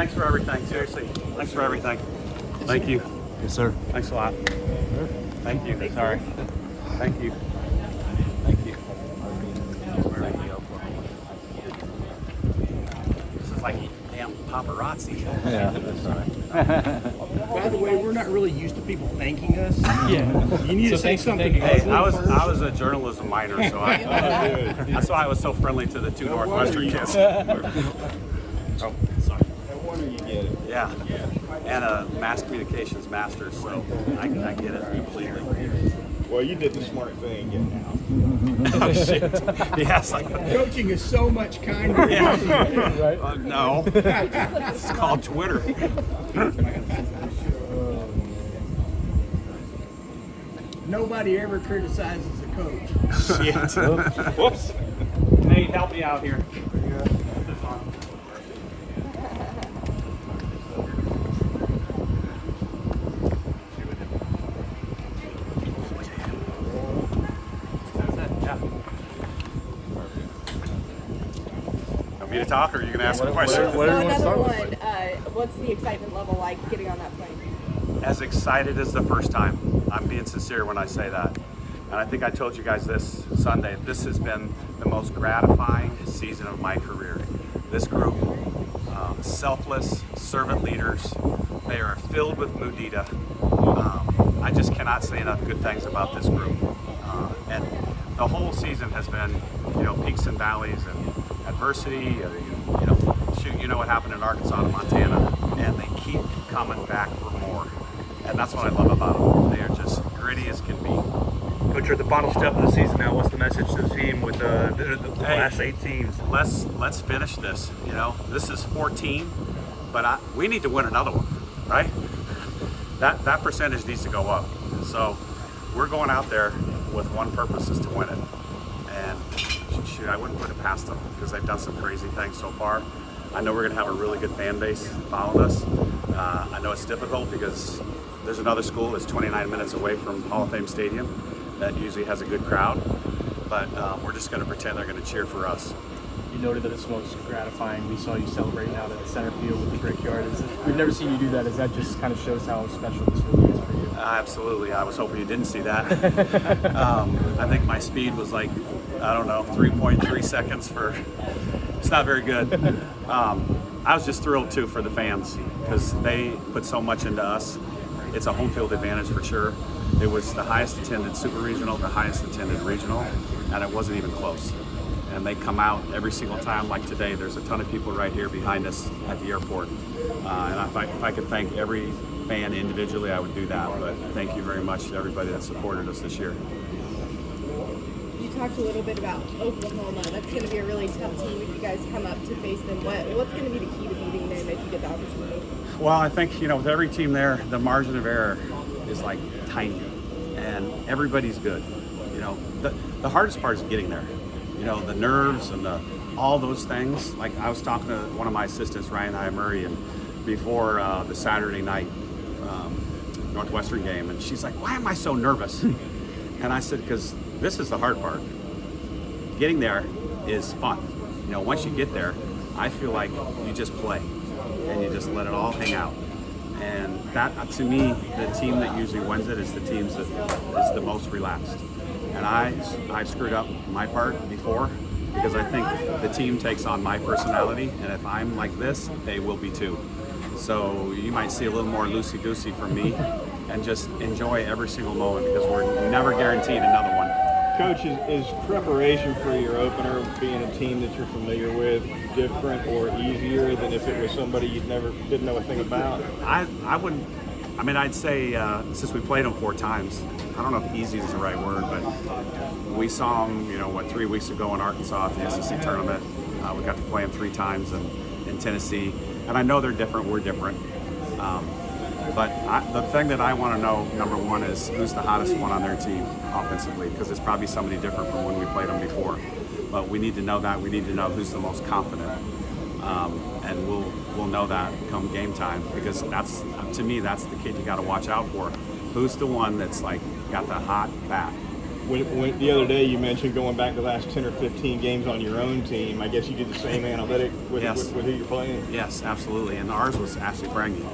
Thanks for everything, seriously. Thanks for everything. Thank you. Yes, sir. Thanks a lot. Thank you. Sorry. Thank you. Thank you. Thank you. This is like damn paparazzi. Yeah, that's right. By the way, we're not really used to people thanking us. Yeah. You need to say something. Hey, I was a journalism minor, so that's why I was so friendly to the two Northwestern kids. Oh, sorry. No wonder you get it. Yeah. And a mass communications master's, so I get it completely. Well, you did the smart thing getting out. Oh shit. Yeah, it's like Coaching is so much kinder. yeah. No. It's called Twitter. Nobody ever criticizes a coach. Shit. Whoops. Nate, help me out here. Put this on. Want me to talk, or are you going to ask a question? What do you want to Another start one. with? What's the excitement level like getting on that plane? As excited as the first time. I'm being sincere when I say that. And I think I told you guys this Sunday. This has been the most gratifying season of my career. This group, selfless servant leaders. They are filled with mudita. I just cannot say enough good things about this group. And the whole season has been, peaks and valleys and adversity. Shoot, you know what happened in Arkansas and Montana, and they keep coming back for more. And that's what I love about them. They are just gritty as can be. Coach, you're at the final step of the season now. What's the message to the team with the last 8 teams? Let's finish this. This is 14, but we need to win another one, right? That percentage needs to go up. So we're going out there with one purpose, is to win it. And shoot, I wouldn't put it past them because they've done some crazy things so far. I know we're going to have a really good fan base following us. I know it's difficult because there's another school that's 29 minutes away from Hall of Fame Stadium that usually has a good crowd, but we're just going to pretend they're going to cheer for us. You noted that it's most gratifying. We saw you celebrating out at center field with the Brickyard. We've never seen you do that. Is that just kind of shows how special this really is for you? Absolutely. I was hoping you didn't see that. I think my speed was like, 3.3 seconds for. It's not very good. I was just thrilled too for the fans because they put so much into us. It's a home field advantage for sure. It was the highest attended super regional, the highest attended regional, and it wasn't even close. And they come out every single time, like today. There's a ton of people right here behind us at the airport. And if I could thank every fan individually, I would do that. But thank you very much to everybody that supported us this year. You talked a little bit about Oklahoma. That's going to be a really tough team if you guys come up to face them. What's going to be the key to beating them if you get the opportunity? Well, I think, with every team there, the margin of error is like tiny. And everybody's good. The hardest part is getting there. The nerves and all those things. Like I was talking to one of my assistants, Ryan Murray, and before the Saturday night Northwestern game, and she's like, "Why am I so nervous?" And I said, "Because this is the hard part. Getting there is fun. Once you get there, I feel like you just play and you just let it all hang out." And that, to me, the team that usually wins it is the teams that is the most relaxed. And I've screwed up my part before because I think the team takes on my personality, and if I'm like this, they will be too. So you might see a little more loosey-goosey from me, and just enjoy every single moment because we're never guaranteed another one. Coach, is preparation for your opener, being a team that you're familiar with, different or easier than if it was somebody didn't know a thing about? I'd say since we played them 4 times, I don't know if easy is the right word, but we saw them, 3 weeks ago in Arkansas at the SEC tournament. We got to play them 3 times in Tennessee, and I know they're different. We're different. But the thing that I want to know, number one, is who's the hottest one on their team offensively, because it's probably somebody different from when we played them before. But we need to know that. We need to know who's the most confident, and we'll know that come game time, because to me that's the kid you got to watch out for. Who's the one that's like got the hot bat, When the other day you mentioned going back the last 10 or 15 games on your own team, I guess you did the same analytic with, Yes. with who you're playing. Yes, absolutely. And ours was Ashley Frange,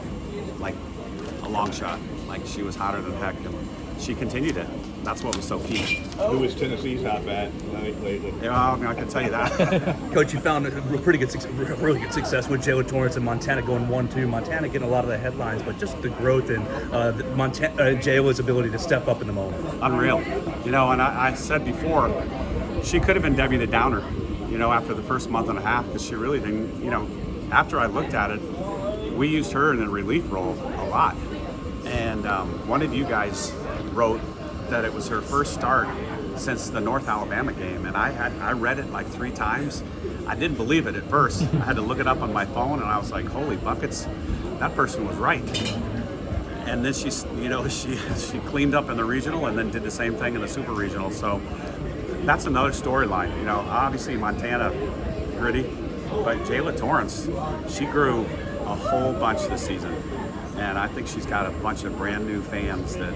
like a long shot. Like she was hotter than heck, and she continued it. That's what was so key. Who was Tennessee's hot bat lately? Yeah, I can tell you that. Coach, you found a pretty good, really good success with Jayla Torrance and Montana going 1-2. Montana getting a lot of the headlines, but just the growth in Jayla's ability to step up in the moment. Unreal. You know, and I said before, she could have been Debbie the Downer, you know, after the first month and a half, because she really didn't, you know, after I looked at it, we used her in a relief role a lot. And one of you guys wrote that it was her first start since the North Alabama game, and I read it like 3 times. I didn't believe it at first. I had to look it up on my phone, and I was like, holy buckets, that person was right. And then she cleaned up in the regional and then did the same thing in the super regional. So that's another storyline. You know, obviously Montana, gritty, but Jayla Torrance, she grew a whole bunch this season. And I think she's got a bunch of brand new fans that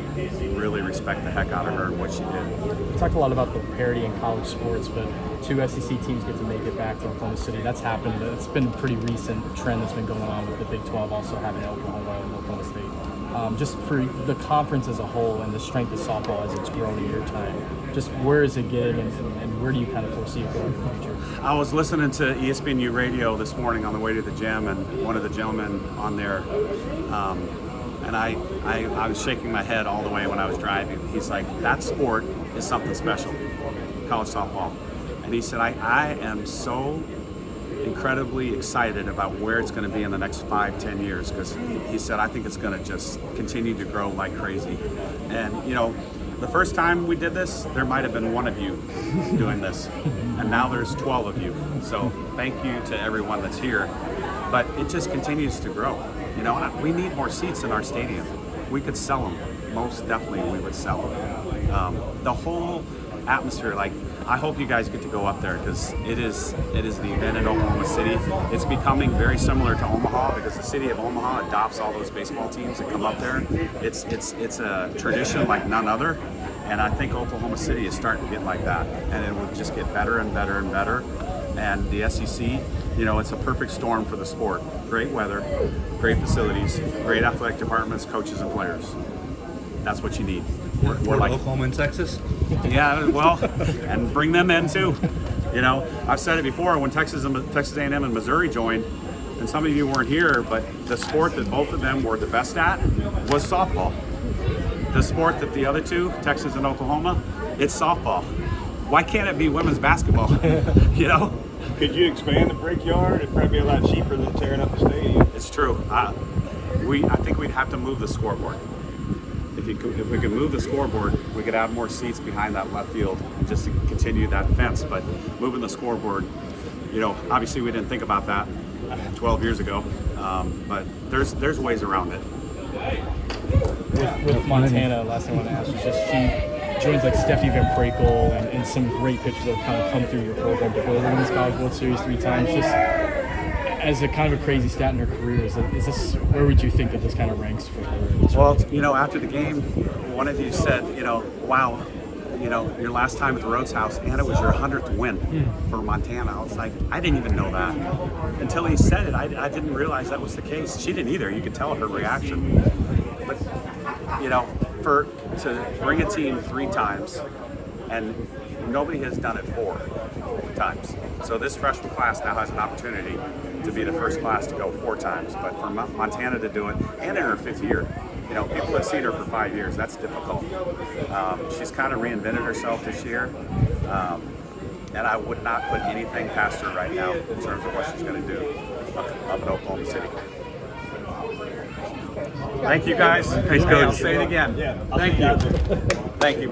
really respect the heck out of her and what she did. We talked a lot about the parity in college sports, but 2 SEC teams get to make it back to Oklahoma City. That's happened. It's been a pretty recent trend that's been going on with the Big 12 also having Oklahoma and Oklahoma State. Just for the conference as a whole and the strength of softball as it's grown in your time, just where is it getting and where do you kind of foresee it going in the future? I was listening to ESPNU radio this morning on the way to the gym, and one of the gentlemen on there, and I was shaking my head all the way when I was driving. He's like, that sport is something special, college softball. And he said, I am so incredibly excited about where it's going to be in the next 5-10 years, because he said, I think it's going to just continue to grow like crazy. And you know, the first time we did this, there might have been one of you doing this, and now there's 12 of you. So thank you to everyone that's here. But it just continues to grow. You know, we need more seats in our stadium. We could sell them. Most definitely we would sell them. The whole atmosphere, like, I hope you guys get to go up there, because it is the event in Oklahoma City. It's becoming very similar to Omaha, because the city of Omaha adopts all those baseball teams that come up there. It's a tradition like none other, and I think Oklahoma City is starting to get like that, and it will just get better and better and better. And the SEC, you know, it's a perfect storm for the sport. Great weather, great facilities, great athletic departments, coaches, and players. That's what you need. We're like Oklahoma and Texas. Yeah, well, and bring them in too. You know, I've said it before, when Texas A&M and Missouri joined, and some of you weren't here, but the sport that both of them were the best at was softball. The sport that the other two, Texas and Oklahoma, it's softball. Why can't it be women's basketball? You know? Could you expand the Brickyard? It'd probably be a lot cheaper than tearing up the stadium. It's true. I think we'd have to move the scoreboard. If we could move the scoreboard, we could have more seats behind that left field and just to continue that fence. But moving the scoreboard, you know, obviously we didn't think about that 12 years ago, but there's ways around it. With Montana, last thing I want to ask was just she joins like Steffi Van Prakel and some great pitchers that have kind of come through your program to go to the Women's College World Series 3 times. Just as a kind of a crazy stat in her career, is this, where would you think that this kind of ranks for her? Well, you know, after the game, one of you said, you know, wow, you know, your last time at the Rhodes House, and it was your 100th win for Montana. I was like, I didn't even know that. Until he said it, I didn't realize that was the case. She didn't either. You could tell her reaction. But, you know, to bring a team 3 times, and nobody has done it 4 times. So this freshman class now has an opportunity to be the first class to go 4 times. But for Montana to do it, and in her 5th year, you know, people have seen her for 5 years. That's difficult. She's kind of reinvented herself this year. And I would not put anything past her right now in terms of what she's going to do up in Oklahoma City. Thank you, guys. Thanks, Coach. I'll say it again. Thank you. Thank you.